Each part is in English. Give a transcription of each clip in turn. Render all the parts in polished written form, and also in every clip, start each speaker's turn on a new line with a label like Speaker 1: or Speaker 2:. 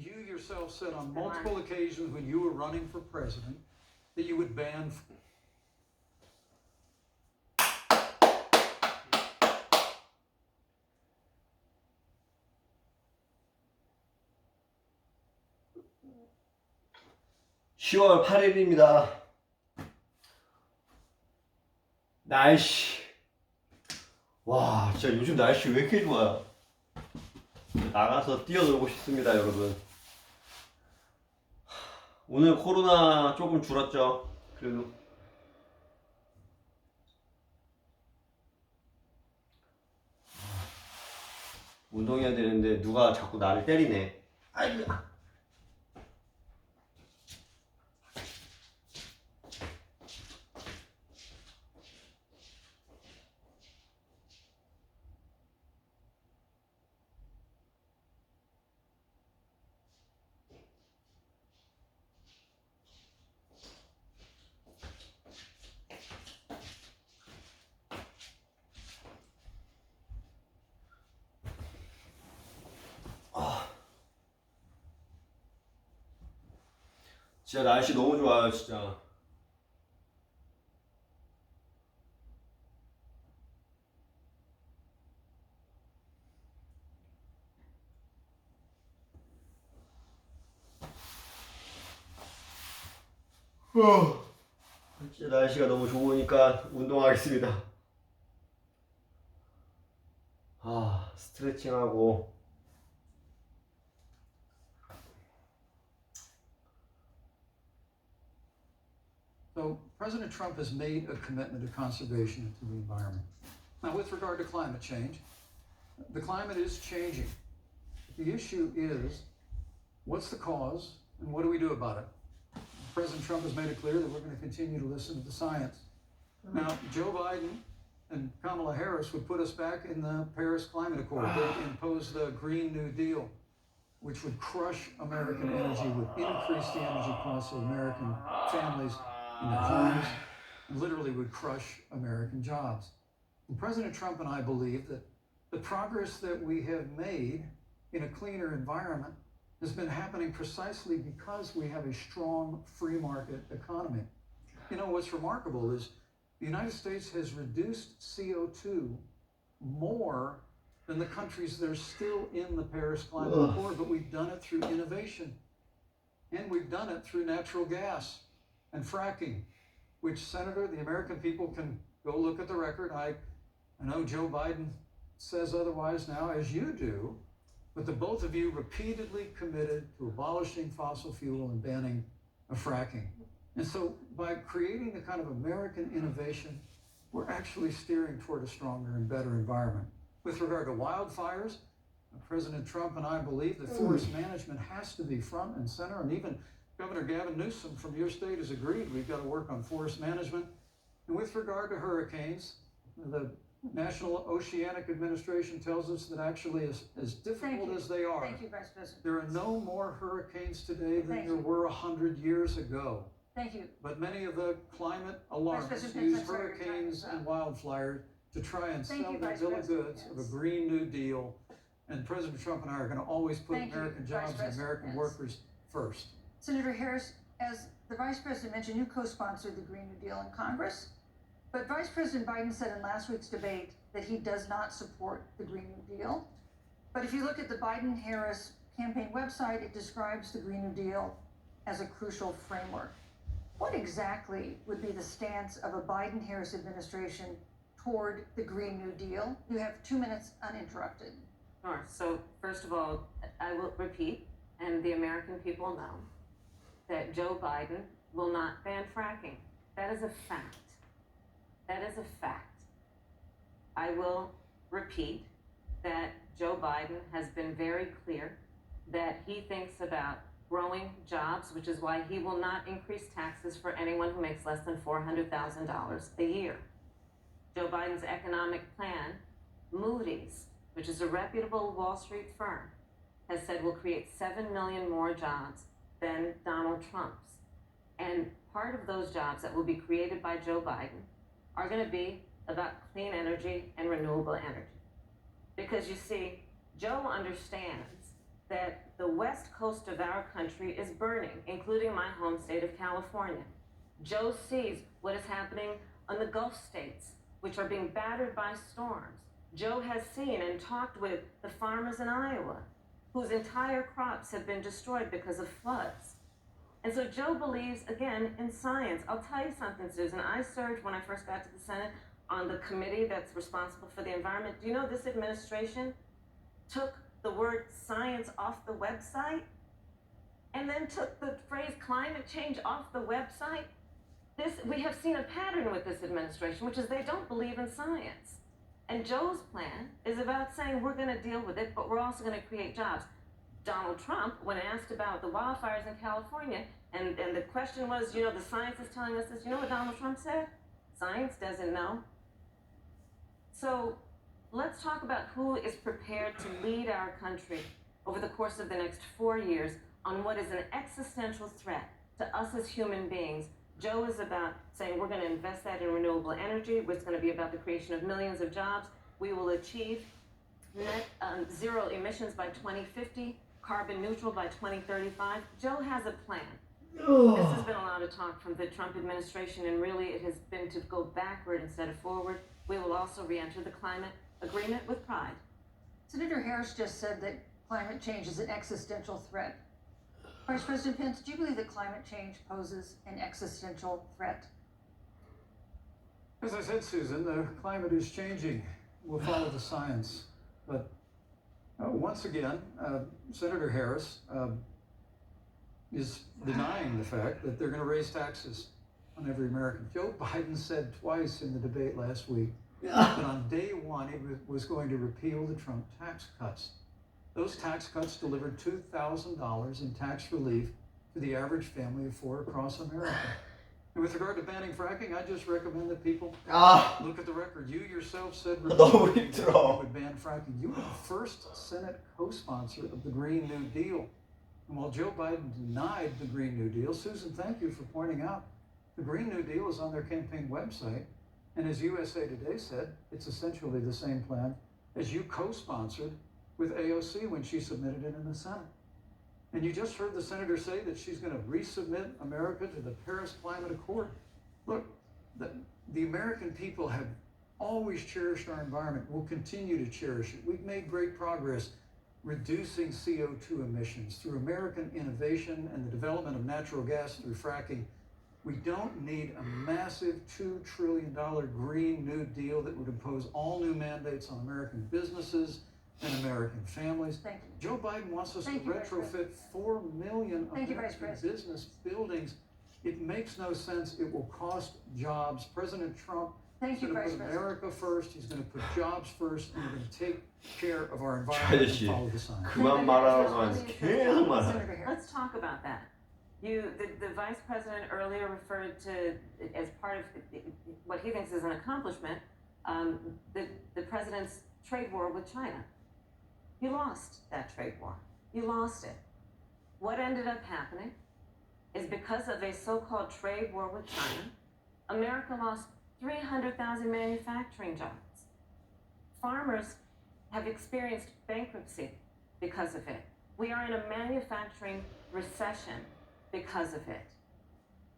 Speaker 1: You yourself said on multiple occasions when you were running for president that you would ban.
Speaker 2: (10월 8일입니다) 날씨, 와 진짜 요즘 날씨 왜 이렇게 좋아요. 나가서 뛰어놀고 싶습니다 여러분. 오늘 코로나 조금 줄었죠. 그래도 운동해야 되는데 누가 자꾸 나를 때리네. 아이고야. 진짜 날씨 너무 좋아요 진짜. 진짜 날씨가 너무 좋으니까 운동하겠습니다. 스트레칭하고.
Speaker 1: So President Trump has made a commitment to conservation to the environment. Now, with regard to climate change, the climate is changing. The issue is, what's the cause and what do we do about it? President Trump has made it clear that we're going to continue to listen to the science. Now, Joe Biden and Kamala Harris would put us back in the Paris Climate Accord. They imposed the Green New Deal, which would crush American energy, would increase the energy costs of American families in their homes, literally would crush American jobs. And President Trump and I believe that the progress that we have made in a cleaner environment has been happening precisely because we have a strong free market economy. You know, what's remarkable is the United States has reduced CO2 more than the countries that are still in the Paris Climate Accord, but we've done it through innovation. And we've done it through natural gas and fracking, which, Senator, the American people can go look at the record. I know Joe Biden says otherwise now, as you do, but the both of you repeatedly committed to abolishing fossil fuel and banning fracking. And so by creating the kind of American innovation, we're actually steering toward a stronger and better environment. With regard to wildfires, President Trump and I believe that forest management has to be front and center, and even Governor Gavin Newsom from your state has agreed we've got to work on forest management. And with regard to hurricanes, the National Oceanic Administration tells us that actually as difficult as they are,
Speaker 3: Thank you, Vice President.
Speaker 1: there are no more hurricanes today than there were 100 years ago.
Speaker 3: Thank you.
Speaker 1: But many of the climate alarmists use hurricanes and wildfires to try and sell the bill of goods of a Green New Deal. And President Trump and I are going to always put American jobs and American workers first.
Speaker 3: Senator Harris, as the Vice President mentioned, you co-sponsored the Green New Deal in Congress, but Vice President Biden said in last week's debate that he does not support the Green New Deal. But if you look at the Biden-Harris campaign website, it describes the Green New Deal as a crucial framework. What exactly would be the stance of a Biden-Harris administration toward the Green New Deal? You have 2 minutes uninterrupted.
Speaker 4: Sure. So first of all, I will repeat, and the American people know, that Joe Biden will not ban fracking. That is a fact. That is a fact. I will repeat that Joe Biden has been very clear that he thinks about growing jobs, which is why he will not increase taxes for anyone who makes less than $400,000 a year. Joe Biden's economic plan, Moody's, which is a reputable Wall Street firm, has said will create 7 million more jobs than Donald Trump's. And part of those jobs that will be created by Joe Biden are going to be about clean energy and renewable energy. Because you see, Joe understands that the west coast of our country is burning, including my home state of California. Joe sees what is happening on the Gulf states, which are being battered by storms. Joe has seen and talked with the farmers in Iowa, whose entire crops have been destroyed because of floods. And so Joe believes, again, in science. I'll tell you something, Susan. I served, when I first got to the Senate, on the committee that's responsible for the environment. Do you know this administration took the word science off the website and then took the phrase climate change off the website? We have seen a pattern with this administration, which is they don't believe in science. And Joe's plan is about saying we're going to deal with it, but we're also going to create jobs. Donald Trump, when asked about the wildfires in California, and the question was, the science is telling us this, you know what Donald Trump said? Science doesn't know. So let's talk about who is prepared to lead our country over the course of the next 4 years on what is an existential threat to us as human beings. Joe is about saying we're going to invest that in renewable energy. It's going to be about the creation of millions of jobs. We will achieve net zero emissions by 2050, carbon neutral by 2035. Joe has a plan. This has been a lot of talk from the Trump administration, and really it has been to go backward instead of forward. We will also re-enter the climate agreement with pride.
Speaker 3: Senator Harris just said that climate change is an existential threat. Vice President Pence, do you believe that climate change poses an existential threat?
Speaker 1: As I said, Susan, the climate is changing. We'll follow the science. But once again, Senator Harris is denying the fact that they're going to raise taxes on every American. Joe Biden said twice in the debate last week that on day one he was going to repeal the Trump tax cuts. Those tax cuts delivered $2,000 in tax relief to the average family of four across America. And with regard to banning fracking, I just recommend that people look at the record. You yourself said
Speaker 2: 너무
Speaker 1: you
Speaker 2: 힘들어.
Speaker 1: would ban fracking. You were the first Senate co-sponsor of the Green New Deal. And while Joe Biden denied the Green New Deal, Susan, thank you for pointing out, the Green New Deal is on their campaign website. And as USA Today said, it's essentially the same plan as you co-sponsored with AOC when she submitted it in the Senate. And you just heard the senator say that she's going to resubmit America to the Paris Climate Accord. Look, the American people have always cherished our environment. We'll continue to cherish it. We've made great progress reducing CO2 emissions through American innovation and the development of natural gas through fracking. We don't need a massive $2 trillion Green New Deal that would impose all new mandates on American businesses and American families.
Speaker 3: Thank you.
Speaker 1: Joe Biden wants us
Speaker 3: Thank
Speaker 1: to
Speaker 3: you, Vice
Speaker 1: retrofit 4 million
Speaker 3: Thank you, Vice
Speaker 1: American
Speaker 3: President.
Speaker 1: business buildings. It makes no sense. It will cost jobs. President Trump
Speaker 3: Thank
Speaker 1: is
Speaker 3: you,
Speaker 1: going to
Speaker 3: Vice
Speaker 1: put
Speaker 3: President.
Speaker 1: America first. He's going to put jobs first, and we're going to take care of our environment and
Speaker 2: 아저씨.
Speaker 1: follow the science.
Speaker 2: 그만 말하라고 하면서 계속 말하네.
Speaker 3: Senator Harris.
Speaker 4: Let's talk about that. The vice president earlier referred to, as part of what he thinks is an accomplishment, the president's trade war with China. You lost that trade war. You lost it. What ended up happening is because of a so-called trade war with China, America lost 300,000 manufacturing jobs. Farmers have experienced bankruptcy because of it. We are in a manufacturing recession because of it.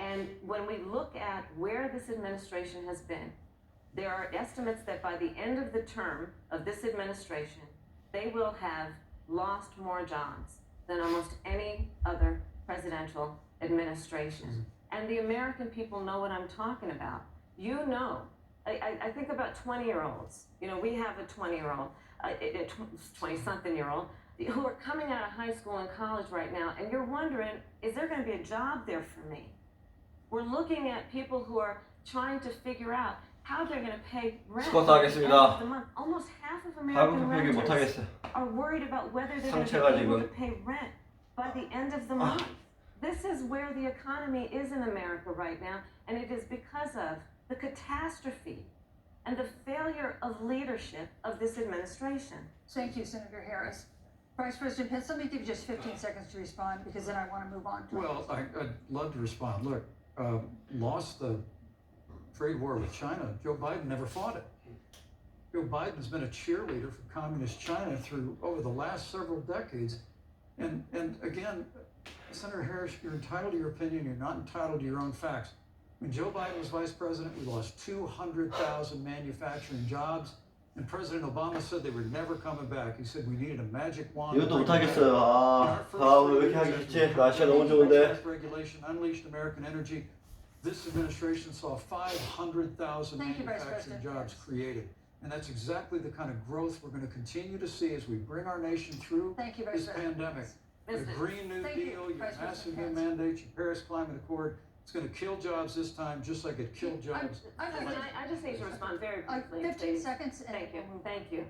Speaker 4: And when we look at where this administration has been, there are estimates that by the end of the term of this administration, they will have lost more jobs than almost any other presidential administration. And the American people know what I'm talking about. You know, I think about 20-year-olds. We have a 20-year-old, a 20-something-year-old who are coming out of high school and college right now, and you're wondering, is there going to be a job there for me? We're looking at people who are trying to figure out how they're going to pay rent at the end of the month. Almost half of American
Speaker 2: 발굽혀펴기
Speaker 4: renters
Speaker 2: 못하겠어.
Speaker 4: are worried about whether they're going to
Speaker 2: 상체가
Speaker 4: be able
Speaker 2: 지금.
Speaker 4: to pay rent by the end of the month. This is where the economy is in America right now, and it is because of the catastrophe and the failure of leadership of this administration.
Speaker 3: Thank you, Senator Harris. Vice President Pence, let me give you just 15 seconds to respond because then I want to move on to
Speaker 1: Well, I'd love to respond. Look, lost the trade war with China. Joe Biden never fought it. Joe Biden has been a cheerleader for communist China over the last several decades. And again, Senator Harris, you're entitled to your opinion. You're not entitled to your own facts. When Joe Biden was vice president, we lost 200,000 manufacturing jobs. And President Obama said they were never coming back. He said we needed a magic wand.
Speaker 2: 이것도 못하겠어요. 다음은 왜 이렇게 하기 싫지? 날씨가 너무 좋은데.
Speaker 1: Regulation unleashed American energy. This administration saw 500,000
Speaker 3: Thank you, Vice
Speaker 1: manufacturing
Speaker 3: President.
Speaker 1: jobs created. And that's exactly the kind of growth we're going to continue to see as we bring our nation through
Speaker 3: Thank you, Vice
Speaker 1: this
Speaker 3: President.
Speaker 1: pandemic. The
Speaker 4: Mr.
Speaker 1: Green New
Speaker 3: Thank you,
Speaker 1: Deal, your
Speaker 3: Vice
Speaker 1: massive
Speaker 3: President
Speaker 1: new
Speaker 3: Pence.
Speaker 1: mandates, your Paris Climate Accord, it's going to kill jobs this time, just like it killed jobs.
Speaker 3: I'd like
Speaker 4: Susan,
Speaker 3: to-
Speaker 4: I just need to respond very briefly,
Speaker 3: 15
Speaker 4: please.
Speaker 3: seconds and
Speaker 4: Thank you,
Speaker 3: we'll move on.
Speaker 4: thank you.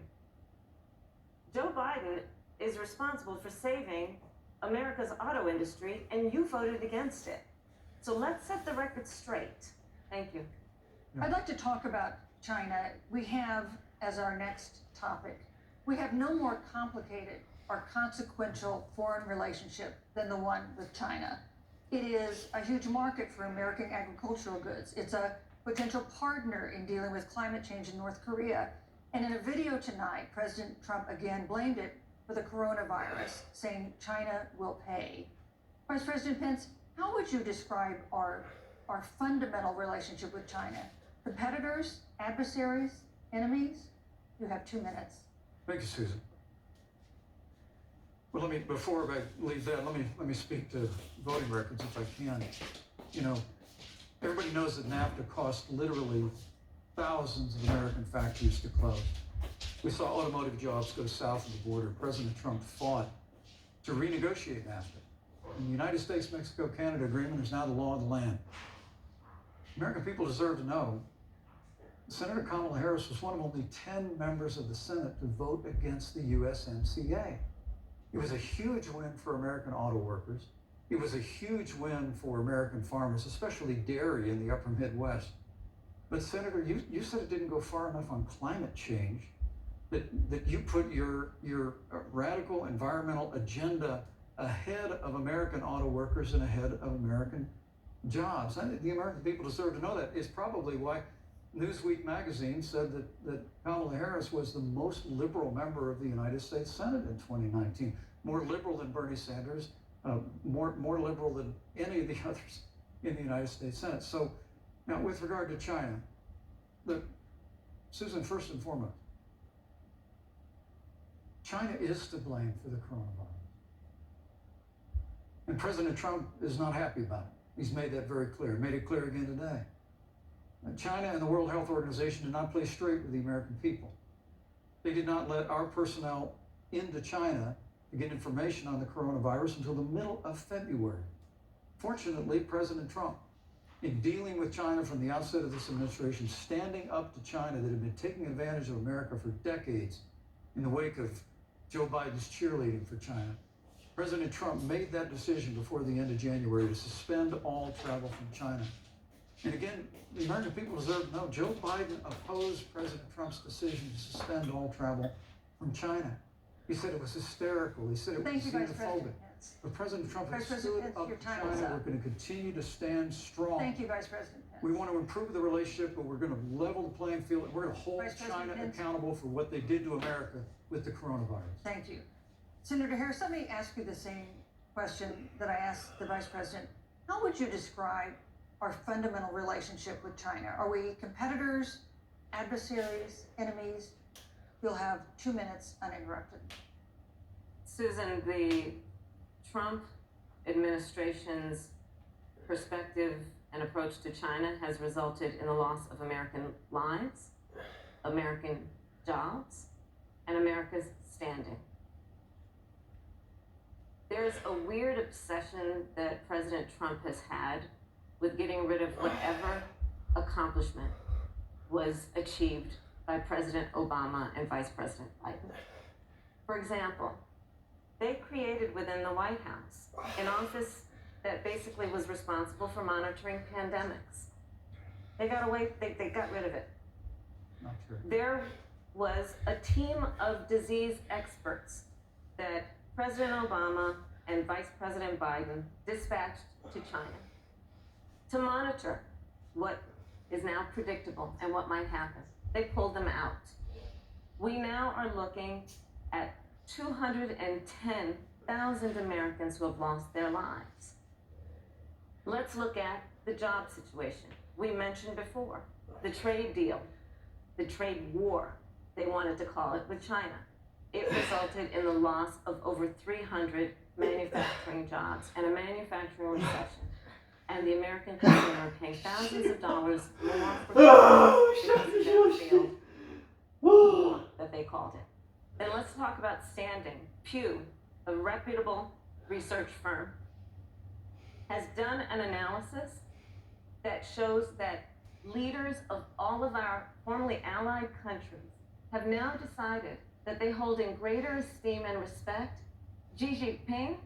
Speaker 4: Joe Biden is responsible for saving America's auto industry, and you voted against it. So let's set the record straight. Thank you.
Speaker 3: I'd like to talk about China. We have, as our next topic, we have no more complicated or consequential foreign relationship than the one with China. It is a huge market for American agricultural goods. It's a potential partner in dealing with climate change in North Korea. And in a video tonight, President Trump again blamed it for the coronavirus, saying China will pay. Vice President Pence, how would you describe our fundamental relationship with China? Competitors, adversaries, enemies? You have 2 minutes.
Speaker 1: Thank you, Susan. Well, before I leave that, let me speak to voting records if I can. You know, everybody knows that NAFTA cost literally thousands of American factories to close. We saw automotive jobs go south of the border. President Trump fought to renegotiate NAFTA. And the United States-Mexico-Canada agreement is now the law of the land. American people deserve to know Senator Kamala Harris was one of only 10 members of the Senate to vote against the USMCA. It was a huge win for American auto workers. It was a huge win for American farmers, especially dairy in the upper Midwest. But Senator, you said it didn't go far enough on climate change, that you put your radical environmental agenda ahead of American auto workers and ahead of American jobs. And the American people deserve to know that. It's probably why Newsweek magazine said that Kamala Harris was the most liberal member of the United States Senate in 2019. More liberal than Bernie Sanders, more liberal than any of the others in the United States Senate. So now with regard to China, Susan, first and foremost, China is to blame for the coronavirus. And President Trump is not happy about it. He's made that very clear, made it clear again today. China and the World Health Organization did not play straight with the American people. They did not let our personnel into China to get information on the coronavirus until the middle of February. Fortunately, President Trump, in dealing with China from the outset of this administration, standing up to China that had been taking advantage of America for decades in the wake of Joe Biden's cheerleading for China, President Trump made that decision before the end of January to suspend all travel from China. And again, the American people deserve to know Joe Biden opposed President Trump's decision to suspend all travel from China. He said it was hysterical. He said it
Speaker 3: Thank
Speaker 1: was
Speaker 3: you, Vice
Speaker 1: xenophobic.
Speaker 3: President Pence.
Speaker 1: But President Trump has
Speaker 3: Vice President
Speaker 1: stood
Speaker 3: Pence,
Speaker 1: up
Speaker 3: your
Speaker 1: to
Speaker 3: time
Speaker 1: China.
Speaker 3: is up.
Speaker 1: We're going to continue to stand strong.
Speaker 3: Thank you, Vice President Pence.
Speaker 1: We want to improve the relationship, but we're going to level the playing field, and we're going to hold
Speaker 3: Vice President
Speaker 1: China
Speaker 3: Pence.
Speaker 1: accountable for what they did to America with the coronavirus.
Speaker 3: Thank you. Senator Harris, let me ask you the same question that I asked the Vice President. How would you describe our fundamental relationship with China? Are we competitors, adversaries, enemies? You'll have 2 minutes uninterrupted.
Speaker 4: Susan, the Trump administration's perspective and approach to China has resulted in the loss of American lives, American jobs, and America's standing. There's a weird obsession that President Trump has had with getting rid of whatever accomplishment was achieved by President Obama and Vice President Biden. For example, they created within the White House an office that basically was responsible for monitoring pandemics. They got rid of it.
Speaker 1: Not true.
Speaker 4: There was a team of disease experts that President Obama and Vice President Biden dispatched to China to monitor what is now predictable and what might happen. They pulled them out. We now are looking at 210 1,000 Americans who have lost their lives. Let's look at the job situation. We mentioned before the trade deal, the trade war, they wanted to call it, with China. It resulted in the loss of over 300 manufacturing jobs and a manufacturing recession. And the American consumer paying thousands of dollars more for goods because of that failed war that they called it. Then let's talk about standing. Pew, a reputable research firm, has done an analysis that shows that leaders of all of our formerly allied countries have now decided that they hold in greater esteem and respect Xi Jinping,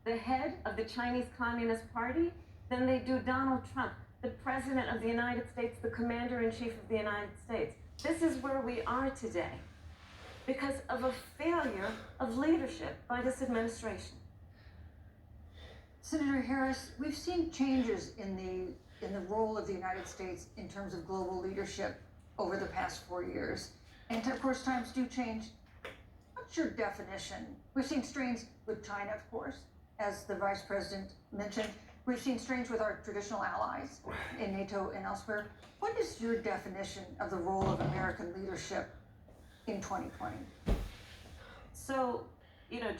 Speaker 4: the head of the Chinese Communist Party, than they do Donald Trump, the President of the United States, the Commander-in-Chief of the United States. This is where we are today because of a failure of leadership by this administration.
Speaker 3: Senator Harris, we've seen changes in the role of the United States in terms of global leadership over the past 4 years. And of course, times do change. What's your definition? We've seen strains with China, of course, as the Vice President mentioned. We've seen strains with our traditional allies in NATO and elsewhere. What is your definition of the role of American leadership in 2020?
Speaker 4: So,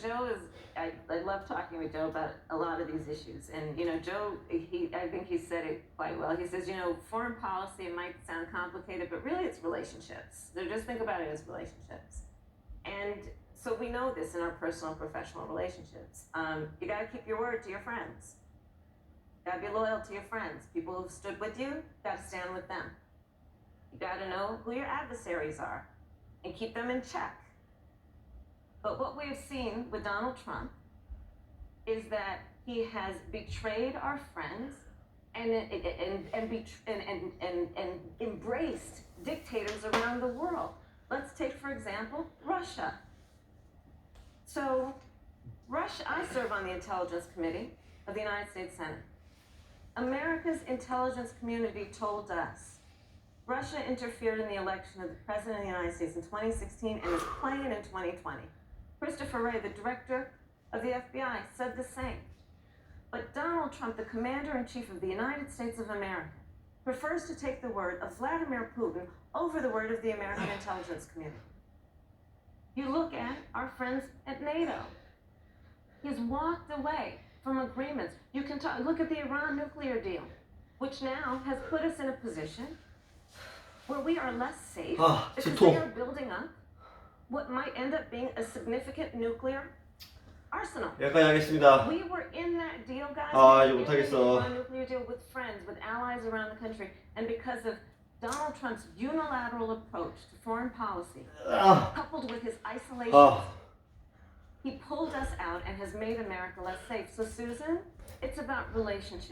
Speaker 4: Joe is, I love talking with Joe about a lot of these issues. And, Joe, I think he said it quite well. He says, foreign policy might sound complicated, but really it's relationships. So just think about it as relationships. And so we know this in our personal and professional relationships. You got to keep your word to your friends. You got to be loyal to your friends. People who've stood with you, you got to stand with them. You got to know who your adversaries are and keep them in check. But what we've seen with Donald Trump is that he has betrayed our friends and embraced dictators around the world. Let's take, for example, Russia. So, Russia, I serve on the Intelligence Committee of the United States Senate. America's intelligence community told us Russia interfered in the election of the President of the United States in 2016 and is playing in 2020. Christopher Wray, the director of the FBI, said the same. But Donald Trump, the Commander-in-Chief of the United States of America, prefers to take the word of Vladimir Putin over the word of the American intelligence community. You look at our friends at NATO. He's walked away from agreements. You can look at the Iran nuclear deal, which now has put us in a position where we are less safe because they are building up what might end up being a significant nuclear arsenal.
Speaker 2: 여기까지 하겠습니다.
Speaker 4: We were in that deal, guys.
Speaker 2: 이제
Speaker 4: We were in the
Speaker 2: 못하겠어.
Speaker 4: Iran nuclear deal with friends, with allies around the country, and because of Donald Trump's unilateral approach to foreign policy, coupled with his isolation, he pulled us out and has made America less safe. So, Susan, it's about relationships.